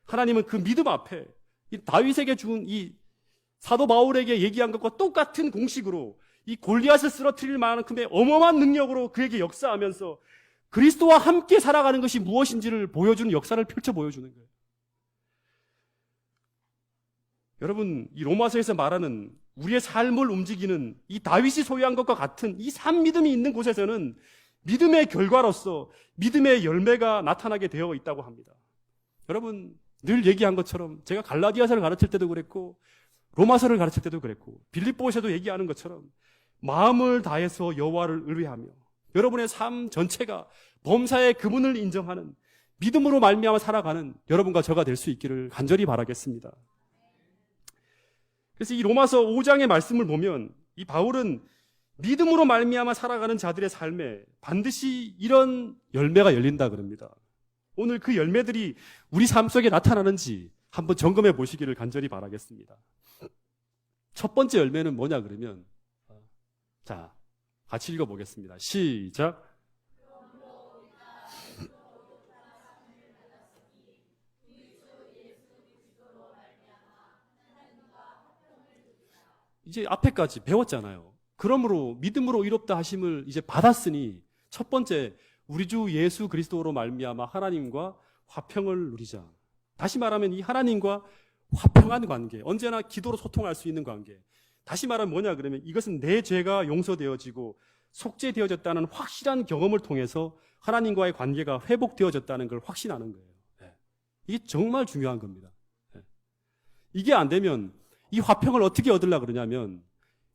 하나님은 그 믿음 앞에 이 다윗에게 준 이 사도 바울에게 얘기한 것과 똑같은 공식으로 이 골리앗을 쓰러뜨릴 만큼의 어마어마한 능력으로 그에게 역사하면서 그리스도와 함께 살아가는 것이 무엇인지를 보여주는 역사를 펼쳐 보여주는 거예요. 여러분, 이 로마서에서 말하는 우리의 삶을 움직이는 이 다윗이 소유한 것과 같은 이 산 믿음이 있는 곳에서는 믿음의 결과로서 믿음의 열매가 나타나게 되어 있다고 합니다. 여러분, 늘 얘기한 것처럼 제가 갈라디아서를 가르칠 때도 그랬고 로마서를 가르칠 때도 그랬고 빌립보에서도 얘기하는 것처럼 마음을 다해서 여호와를 의뢰하며 여러분의 삶 전체가 범사의 그분을 인정하는 믿음으로 말미암아 살아가는 여러분과 저가 될 수 있기를 간절히 바라겠습니다. 그래서 이 로마서 5장의 말씀을 보면 이 바울은 믿음으로 말미암아 살아가는 자들의 삶에 반드시 이런 열매가 열린다 그럽니다. 오늘 그 열매들이 우리 삶 속에 나타나는지 한번 점검해 보시기를 간절히 바라겠습니다. 첫 번째 열매는 뭐냐 그러면, 자, 같이 읽어보겠습니다. 시작. 이제 앞에까지 배웠잖아요. 그러므로 믿음으로 의롭다 하심을 이제 받았으니 첫 번째, 우리 주 예수 그리스도로 말미암아 하나님과 화평을 누리자. 다시 말하면 이 하나님과 화평한 관계, 언제나 기도로 소통할 수 있는 관계. 다시 말하면 뭐냐 그러면 이것은 내 죄가 용서되어지고 속죄되어졌다는 확실한 경험을 통해서 하나님과의 관계가 회복되어졌다는 걸 확신하는 거예요. 이게 정말 중요한 겁니다. 이게 안 되면 이 화평을 어떻게 얻으려고 그러냐면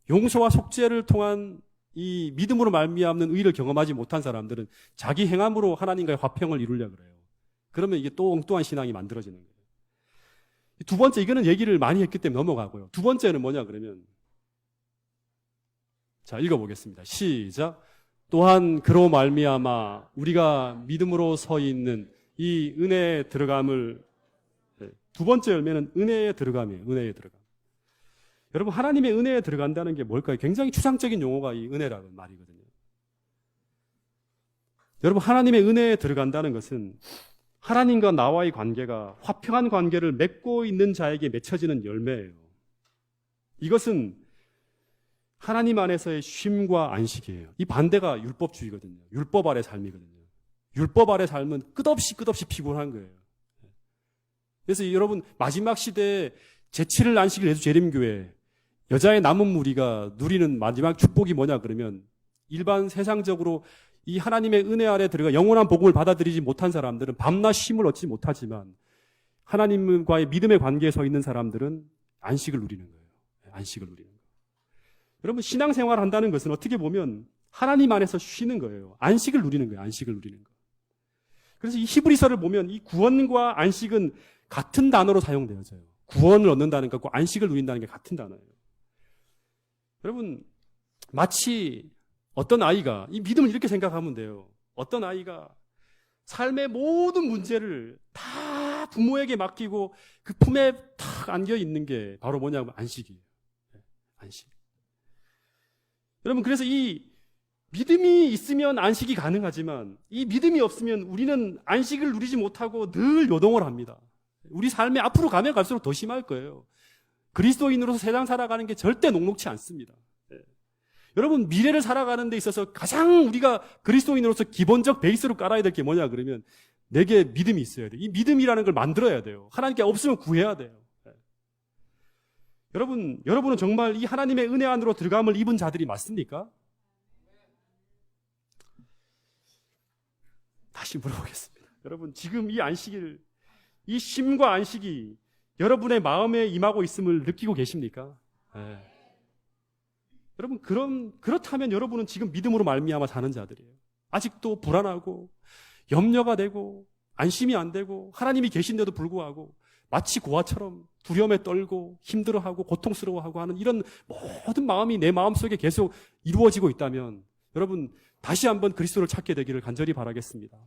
용서와 속죄를 통한 이 믿음으로 말미암는 의를 경험하지 못한 사람들은 자기 행함으로 하나님과의 화평을 이루려고 그래요. 그러면 이게 또 엉뚱한 신앙이 만들어지는 거예요. 두 번째, 이거는 얘기를 많이 했기 때문에 넘어가고요. 두 번째는 뭐냐 그러면, 자, 읽어보겠습니다. 시작. 또한 그로 말미암아 우리가 믿음으로 서 있는 이 은혜에 들어감을, 두 번째 열매는 은혜에 들어감이에요. 은혜에 들어감. 여러분, 하나님의 은혜에 들어간다는 게 뭘까요? 굉장히 추상적인 용어가 이 은혜라는 말이거든요. 여러분, 하나님의 은혜에 들어간다는 것은 하나님과 나와의 관계가 화평한 관계를 맺고 있는 자에게 맺혀지는 열매예요. 이것은 하나님 안에서의 쉼과 안식이에요. 이 반대가 율법주의거든요. 율법 아래 삶이거든요. 율법 아래 삶은 끝없이 피곤한 거예요. 그래서 여러분, 마지막 시대에 제7일 안식일 예수 재림교회 여자의 남은 무리가 누리는 마지막 축복이 뭐냐 그러면, 일반 세상적으로 이 하나님의 은혜 아래 들어가 영원한 복음을 받아들이지 못한 사람들은 밤낮 쉼을 얻지 못하지만 하나님과의 믿음의 관계에 서 있는 사람들은 안식을 누리는 거예요. 안식을 누리는 거예요. 여러분, 신앙생활을 한다는 것은 어떻게 보면 하나님 안에서 쉬는 거예요. 안식을 누리는 거예요. 안식을 누리는 거. 그래서 이 히브리서를 보면 이 구원과 안식은 같은 단어로 사용되어져요. 구원을 얻는다는 것과 안식을 누린다는 게 같은 단어예요. 여러분, 마치 어떤 아이가, 이 믿음을 이렇게 생각하면 돼요. 어떤 아이가 삶의 모든 문제를 다 부모에게 맡기고 그 품에 탁 안겨 있는 게 바로 뭐냐면 안식이에요. 안식. 여러분, 그래서 이 믿음이 있으면 안식이 가능하지만 이 믿음이 없으면 우리는 안식을 누리지 못하고 늘 요동을 합니다. 우리 삶에 앞으로 가면 갈수록 더 심할 거예요. 그리스도인으로서 세상 살아가는 게 절대 녹록치 않습니다. 여러분, 미래를 살아가는 데 있어서 가장 우리가 그리스도인으로서 기본적 베이스로 깔아야 될 게 뭐냐 그러면 내게 믿음이 있어야 돼요. 이 믿음이라는 걸 만들어야 돼요. 하나님께 없으면 구해야 돼요. 여러분은 정말 이 하나님의 은혜 안으로 들어감을 입은 자들이 맞습니까? 다시 물어보겠습니다. 여러분, 지금 이 안식일, 이 쉼과 안식이 여러분의 마음에 임하고 있음을 느끼고 계십니까? 네. 여러분, 그렇다면 여러분은 지금 믿음으로 말미암아 사는 자들이에요. 아직도 불안하고 염려가 되고 안심이 안 되고 하나님이 계신데도 불구하고 마치 고아처럼 두려움에 떨고 힘들어하고 고통스러워하고 하는 이런 모든 마음이 내 마음속에 계속 이루어지고 있다면 여러분, 다시 한번 그리스도를 찾게 되기를 간절히 바라겠습니다.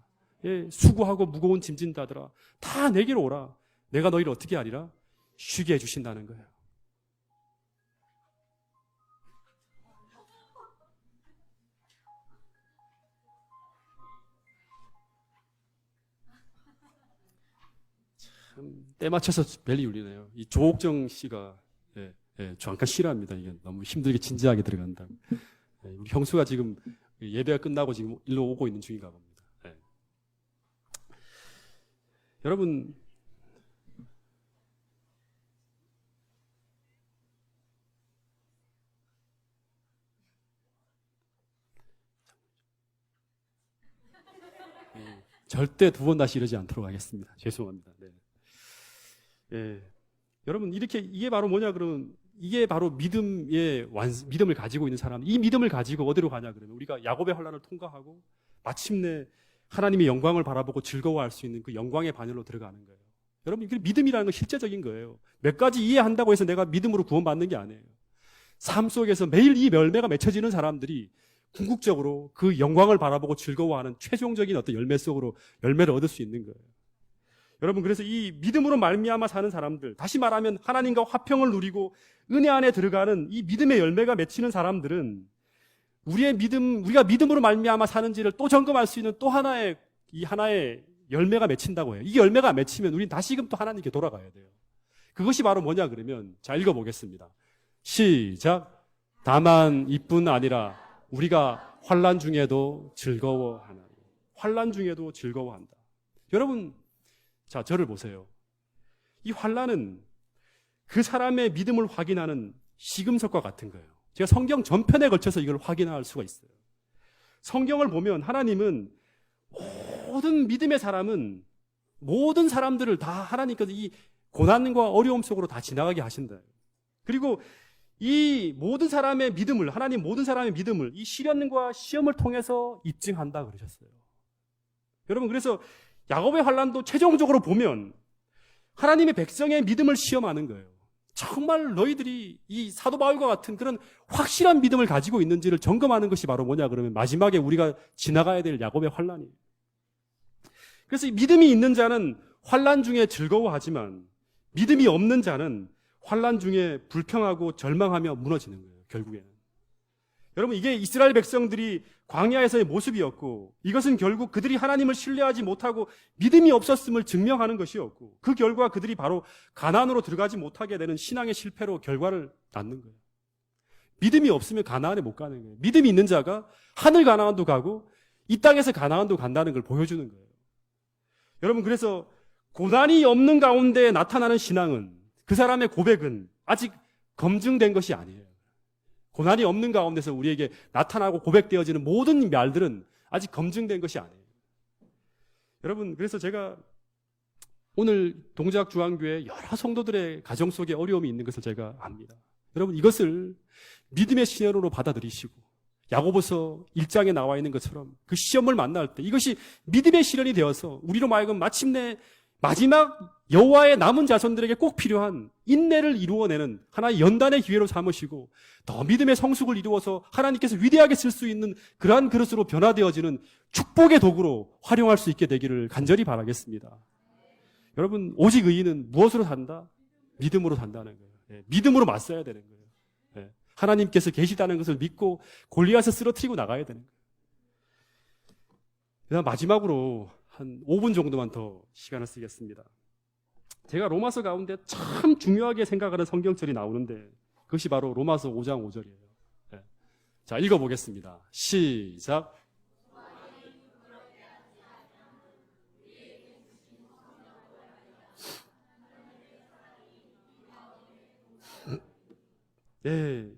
예, 수고하고 무거운 짐진 자들아, 다 내게로 오라. 내가 너희를 어떻게 하리라? 쉬게 해주신다는 거예요. 때 맞춰서 벨이 울리네요. 이 조옥정 씨가 잠깐 싫어합니다. 이게 너무 힘들게 진지하게 들어간다고. 우리 형수가 지금 예배가 끝나고 지금 일로 오고 있는 중인가 봅니다. 여러분, 절대 두 번 다시 이러지 않도록 하겠습니다. 죄송합니다. 네. 여러분, 이게 바로 뭐냐 그러면 이게 바로 믿음을 가지고 있는 사람. 이 믿음을 가지고 어디로 가냐 그러면 우리가 야곱의 환난을 통과하고 마침내 하나님의 영광을 바라보고 즐거워할 수 있는 그 영광의 반열로 들어가는 거예요. 여러분, 이게 믿음이라는 건 실제적인 거예요. 몇 가지 이해한다고 해서 내가 믿음으로 구원받는 게 아니에요. 삶 속에서 매일 이 열매가 맺혀지는 사람들이 궁극적으로 그 영광을 바라보고 즐거워하는 최종적인 어떤 열매 속으로 열매를 얻을 수 있는 거예요. 여러분, 그래서 이 믿음으로 말미암아 사는 사람들, 다시 말하면 하나님과 화평을 누리고 은혜 안에 들어가는 이 믿음의 열매가 맺히는 사람들은 우리가 믿음으로 말미암아 사는지를 또 점검할 수 있는 또 하나의 열매가 맺힌다고 해요. 이 열매가 맺히면 우리는 다시금 또 하나님께 돌아가야 돼요. 그것이 바로 뭐냐 그러면, 자, 읽어보겠습니다. 시작. 다만 이뿐 아니라 우리가 환난 중에도 즐거워하나니. 환난 중에도 즐거워한다. 여러분, 자, 저를 보세요. 이 환난은 그 사람의 믿음을 확인하는 시금석과 같은 거예요. 제가 성경 전편에 걸쳐서 이걸 확인할 수가 있어요. 성경을 보면 하나님은 모든 믿음의 사람은 모든 사람들을 다 하나님께서 이 고난과 어려움 속으로 다 지나가게 하신다. 그리고 이 모든 사람의 믿음을, 하나님 모든 사람의 믿음을 이 시련과 시험을 통해서 입증한다 그러셨어요. 여러분, 그래서 야곱의 환난도 최종적으로 보면 하나님의 백성의 믿음을 시험하는 거예요. 정말 너희들이 이 사도 바울과 같은 그런 확실한 믿음을 가지고 있는지를 점검하는 것이 바로 뭐냐 그러면 마지막에 우리가 지나가야 될 야곱의 환난이에요. 그래서 이 믿음이 있는 자는 환난 중에 즐거워하지만 믿음이 없는 자는 환난 중에 불평하고 절망하며 무너지는 거예요. 결국에는. 여러분, 이게 이스라엘 백성들이 광야에서의 모습이었고, 이것은 결국 그들이 하나님을 신뢰하지 못하고 믿음이 없었음을 증명하는 것이었고, 그 결과 그들이 바로 가나안으로 들어가지 못하게 되는 신앙의 실패로 결과를 낳는 거예요. 믿음이 없으면 가나안에 못 가는 거예요. 믿음이 있는 자가 하늘 가나안도 가고 이 땅에서 가나안도 간다는 걸 보여주는 거예요. 여러분, 그래서 고난이 없는 가운데 나타나는 신앙은, 그 사람의 고백은 아직 검증된 것이 아니에요. 고난이 없는 가운데서 우리에게 나타나고 고백되어지는 모든 말들은 아직 검증된 것이 아니에요. 여러분, 그래서 제가 오늘 동작중앙교회 여러 성도들의 가정 속에 어려움이 있는 것을 제가 압니다. 여러분, 이것을 믿음의 시련으로 받아들이시고 야고보서 1장에 나와 있는 것처럼 그 시험을 만날 때 이것이 믿음의 시련이 되어서 우리로 마지막에 마침내 마지막 여호와의 남은 자손들에게 꼭 필요한 인내를 이루어내는 하나의 연단의 기회로 삼으시고 더 믿음의 성숙을 이루어서 하나님께서 위대하게 쓸 수 있는 그러한 그릇으로 변화되어지는 축복의 도구로 활용할 수 있게 되기를 간절히 바라겠습니다. 여러분, 오직 의인은 무엇으로 산다? 믿음으로 산다는 거예요. 예, 믿음으로 맞서야 되는 거예요. 예, 하나님께서 계시다는 것을 믿고 골리앗을 쓰러뜨리고 나가야 되는 거예요. 그다음 마지막으로 한 5분 정도만 더 시간을 쓰겠습니다. 제가 로마서 가운데 참 중요하게 생각하는 성경절이 나오는데 그것이 바로 로마서 5장 5절이에요. 네. 자, 읽어보겠습니다. 시작. 네,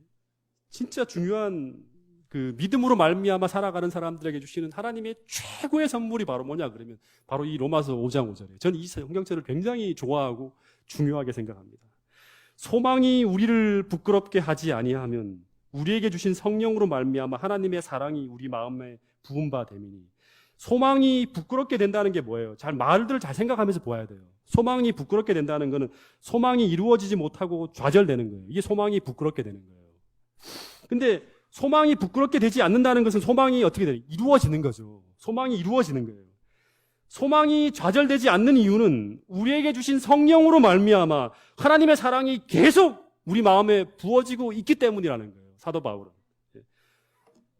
진짜 중요한 그 믿음으로 말미암아 살아가는 사람들에게 주시는 하나님의 최고의 선물이 바로 뭐냐 그러면 바로 이 로마서 5장 5절이에요. 저는 이 성경절을 굉장히 좋아하고 중요하게 생각합니다. 소망이 우리를 부끄럽게 하지 아니하면 우리에게 주신 성령으로 말미암아 하나님의 사랑이 우리 마음에 부은 바 됨이니. 소망이 부끄럽게 된다는 게 뭐예요? 말들을 잘 생각하면서 보아야 돼요. 소망이 부끄럽게 된다는 것은 소망이 이루어지지 못하고 좌절되는 거예요. 이게 소망이 부끄럽게 되는 거예요. 근데 소망이 부끄럽게 되지 않는다는 것은 소망이 어떻게 돼요? 이루어지는 거죠. 소망이 이루어지는 거예요. 소망이 좌절되지 않는 이유는 우리에게 주신 성령으로 말미암아 하나님의 사랑이 계속 우리 마음에 부어지고 있기 때문이라는 거예요. 사도 바울은.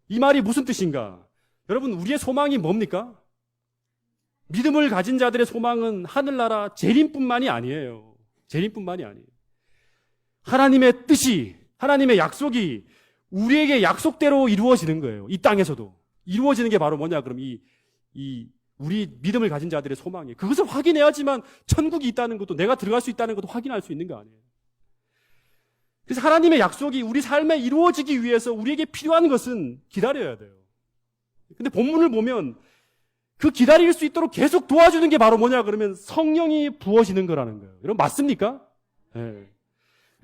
이 말이 무슨 뜻인가? 여러분, 우리의 소망이 뭡니까? 믿음을 가진 자들의 소망은 하늘나라 재림뿐만이 아니에요. 재림뿐만이 아니에요. 하나님의 뜻이, 하나님의 약속이 우리에게 약속대로 이루어지는 거예요. 이 땅에서도. 이루어지는 게 바로 뭐냐? 그럼 우리 믿음을 가진 자들의 소망이에요. 그것을 확인해야지만 천국이 있다는 것도 내가 들어갈 수 있다는 것도 확인할 수 있는 거 아니에요. 그래서 하나님의 약속이 우리 삶에 이루어지기 위해서 우리에게 필요한 것은 기다려야 돼요. 근데 본문을 보면 그 기다릴 수 있도록 계속 도와주는 게 바로 뭐냐? 그러면 성령이 부어지는 거라는 거예요. 여러분, 맞습니까? 네.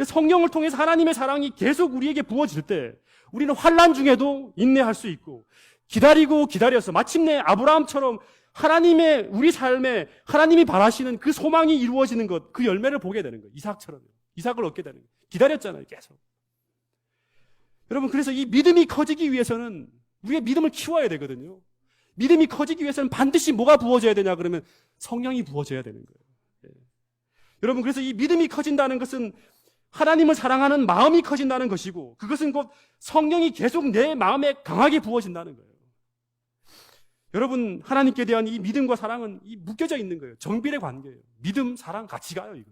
성령을 통해서 하나님의 사랑이 계속 우리에게 부어질 때 우리는 환난 중에도 인내할 수 있고 기다리고 기다려서 마침내 아브라함처럼 하나님의 우리 삶에 하나님이 바라시는 그 소망이 이루어지는 것, 그 열매를 보게 되는 거예요. 이삭처럼. 이삭을 얻게 되는 거예요. 기다렸잖아요, 계속. 여러분, 그래서 이 믿음이 커지기 위해서는 우리의 믿음을 키워야 되거든요. 믿음이 커지기 위해서는 반드시 뭐가 부어져야 되냐 그러면 성령이 부어져야 되는 거예요. 예. 여러분, 그래서 이 믿음이 커진다는 것은 하나님을 사랑하는 마음이 커진다는 것이고, 그것은 곧 성령이 계속 내 마음에 강하게 부어진다는 거예요. 여러분, 하나님께 대한 이 믿음과 사랑은 묶여져 있는 거예요. 정비례 관계예요. 믿음, 사랑 같이 가요, 이거.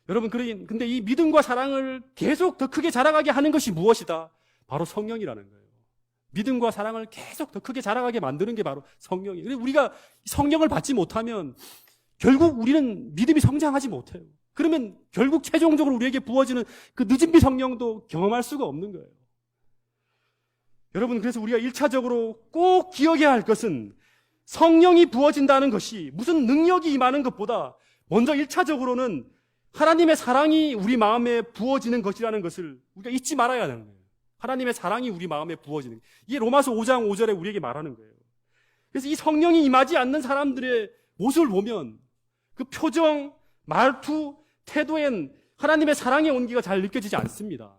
여러분, 근데 이 믿음과 사랑을 계속 더 크게 자라가게 하는 것이 무엇이다? 바로 성령이라는 거예요. 믿음과 사랑을 계속 더 크게 자라가게 만드는 게 바로 성령이에요. 우리가 성령을 받지 못하면 결국 우리는 믿음이 성장하지 못해요. 그러면 결국 최종적으로 우리에게 부어지는 그 늦은 비 성령도 경험할 수가 없는 거예요. 여러분, 그래서 우리가 1차적으로 꼭 기억해야 할 것은 성령이 부어진다는 것이 무슨 능력이 임하는 것보다 먼저 1차적으로는 하나님의 사랑이 우리 마음에 부어지는 것이라는 것을 우리가 잊지 말아야 하는 거예요. 하나님의 사랑이 우리 마음에 부어지는, 이게 로마서 5장 5절에 우리에게 말하는 거예요. 그래서 이 성령이 임하지 않는 사람들의 모습을 보면 그 표정, 말투, 태도엔 하나님의 사랑의 온기가 잘 느껴지지 않습니다.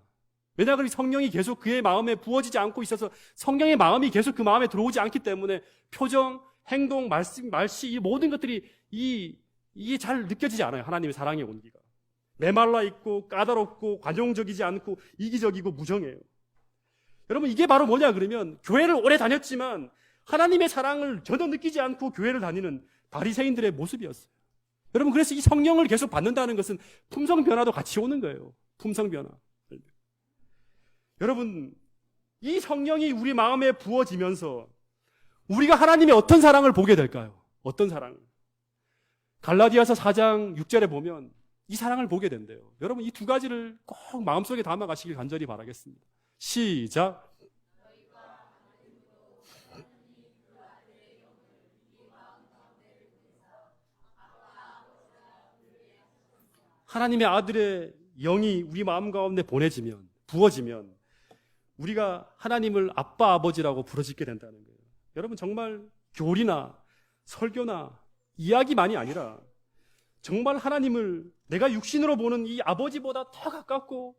왜냐하면 성령이 계속 그의 마음에 부어지지 않고 있어서 성령의 마음이 계속 그 마음에 들어오지 않기 때문에 표정, 행동, 말씨 이 모든 것들이 이게 잘 느껴지지 않아요. 하나님의 사랑의 온기가. 메말라 있고 까다롭고 관용적이지 않고 이기적이고 무정해요. 여러분, 이게 바로 뭐냐 그러면 교회를 오래 다녔지만 하나님의 사랑을 전혀 느끼지 않고 교회를 다니는 바리새인들의 모습이었어요. 여러분, 그래서 이 성령을 계속 받는다는 것은 품성 변화도 같이 오는 거예요. 품성 변화. 여러분, 이 성령이 우리 마음에 부어지면서 우리가 하나님의 어떤 사랑을 보게 될까요? 어떤 사랑을? 갈라디아서 4장 6절에 보면 이 사랑을 보게 된대요. 여러분, 이 두 가지를 꼭 마음속에 담아가시길 간절히 바라겠습니다. 시작. 하나님의 아들의 영이 우리 마음 가운데 부어지면 우리가 하나님을 아빠, 아버지라고 부르짖게 된다는 거예요. 여러분, 정말 교리나 설교나 이야기만이 아니라 정말 하나님을 내가 육신으로 보는 이 아버지보다 더 가깝고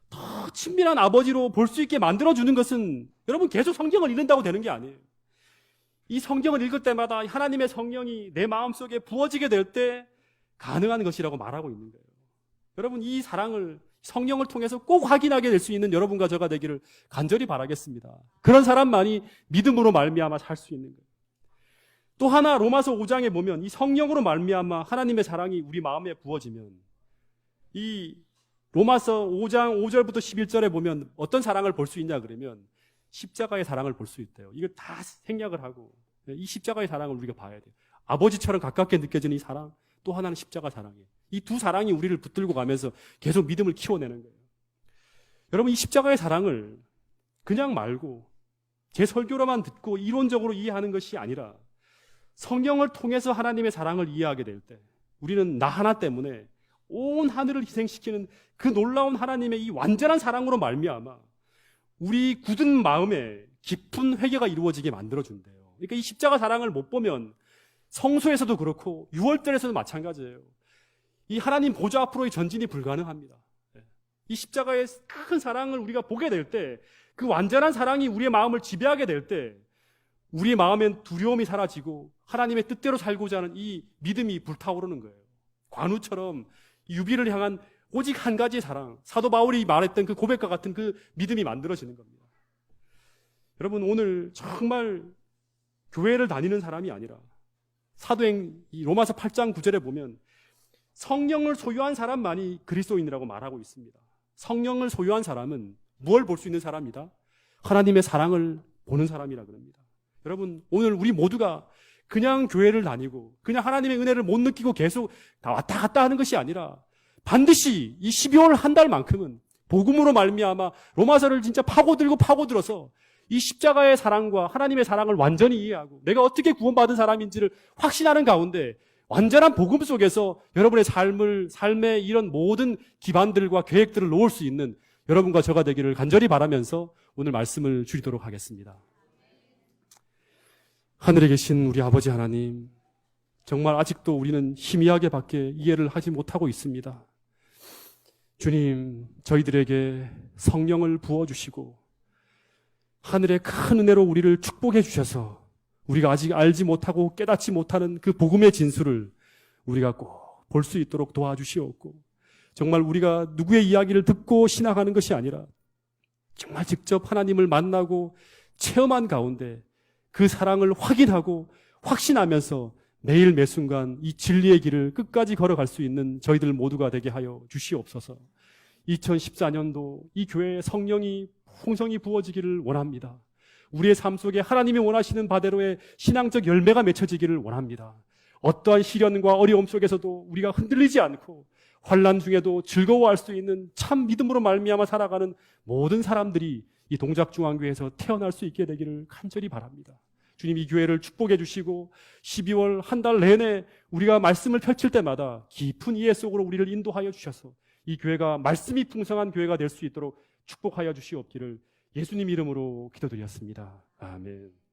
더 친밀한 아버지로 볼 수 있게 만들어주는 것은 여러분 계속 성경을 읽는다고 되는 게 아니에요. 이 성경을 읽을 때마다 하나님의 성령이 내 마음속에 부어지게 될 때 가능한 것이라고 말하고 있는 거예요. 여러분, 이 사랑을 성령을 통해서 꼭 확인하게 될 수 있는 여러분과 저가 되기를 간절히 바라겠습니다. 그런 사람만이 믿음으로 말미암아 살 수 있는 거예요. 또 하나 로마서 5장에 보면 이 성령으로 말미암아 하나님의 사랑이 우리 마음에 부어지면 이 로마서 5장 5절부터 11절에 보면 어떤 사랑을 볼 수 있냐 그러면 십자가의 사랑을 볼 수 있대요. 이걸 다 생략을 하고 이 십자가의 사랑을 우리가 봐야 돼요. 아버지처럼 가깝게 느껴지는 이 사랑, 또 하나는 십자가 사랑이에요. 이 두 사랑이 우리를 붙들고 가면서 계속 믿음을 키워내는 거예요. 여러분, 이 십자가의 사랑을 그냥 말고 제 설교로만 듣고 이론적으로 이해하는 것이 아니라 성령을 통해서 하나님의 사랑을 이해하게 될 때 우리는 나 하나 때문에 온 하늘을 희생시키는 그 놀라운 하나님의 이 완전한 사랑으로 말미암아 우리 굳은 마음에 깊은 회개가 이루어지게 만들어준대요. 그러니까 이 십자가 사랑을 못 보면 성소에서도 그렇고 유월절에서도 마찬가지예요. 이 하나님 보좌 앞으로의 전진이 불가능합니다. 이 십자가의 큰 사랑을 우리가 보게 될 때, 그 완전한 사랑이 우리의 마음을 지배하게 될 때 우리의 마음엔 두려움이 사라지고 하나님의 뜻대로 살고자 하는 이 믿음이 불타오르는 거예요. 관우처럼 유비를 향한 오직 한 가지의 사랑, 사도 바울이 말했던 그 고백과 같은 그 믿음이 만들어지는 겁니다. 여러분, 오늘 정말 교회를 다니는 사람이 아니라 사도행 로마서 8장 9절에 보면 성령을 소유한 사람만이 그리스도인이라고 말하고 있습니다. 성령을 소유한 사람은 무엇을 볼 수 있는 사람이다? 하나님의 사랑을 보는 사람이라 그럽니다. 여러분, 오늘 우리 모두가 그냥 교회를 다니고 그냥 하나님의 은혜를 못 느끼고 계속 다 왔다 갔다 하는 것이 아니라 반드시 이 12월 한 달만큼은 복음으로 말미암아 로마서를 진짜 파고들어서 이 십자가의 사랑과 하나님의 사랑을 완전히 이해하고 내가 어떻게 구원받은 사람인지를 확신하는 가운데 완전한 복음 속에서 여러분의 삶의 이런 모든 기반들과 계획들을 놓을 수 있는 여러분과 저가 되기를 간절히 바라면서 오늘 말씀을 줄이도록 하겠습니다. 하늘에 계신 우리 아버지 하나님, 정말 아직도 우리는 희미하게 밖에 이해를 하지 못하고 있습니다. 주님, 저희들에게 성령을 부어주시고 하늘의 큰 은혜로 우리를 축복해 주셔서 우리가 아직 알지 못하고 깨닫지 못하는 그 복음의 진수를 우리가 꼭 볼 수 있도록 도와주시옵고, 정말 우리가 누구의 이야기를 듣고 신앙하는 것이 아니라 정말 직접 하나님을 만나고 체험한 가운데 그 사랑을 확인하고 확신하면서 매일 매순간 이 진리의 길을 끝까지 걸어갈 수 있는 저희들 모두가 되게 하여 주시옵소서. 2014년도 이 교회에 성령이 풍성히 부어지기를 원합니다. 우리의 삶 속에 하나님이 원하시는 바대로의 신앙적 열매가 맺혀지기를 원합니다. 어떠한 시련과 어려움 속에서도 우리가 흔들리지 않고 환난 중에도 즐거워할 수 있는 참 믿음으로 말미암아 살아가는 모든 사람들이 이 동작중앙교회에서 태어날 수 있게 되기를 간절히 바랍니다. 주님, 이 교회를 축복해 주시고 12월 한 달 내내 우리가 말씀을 펼칠 때마다 깊은 이해 속으로 우리를 인도하여 주셔서 이 교회가 말씀이 풍성한 교회가 될 수 있도록 축복하여 주시옵기를 예수님 이름으로 기도드렸습니다. 아멘.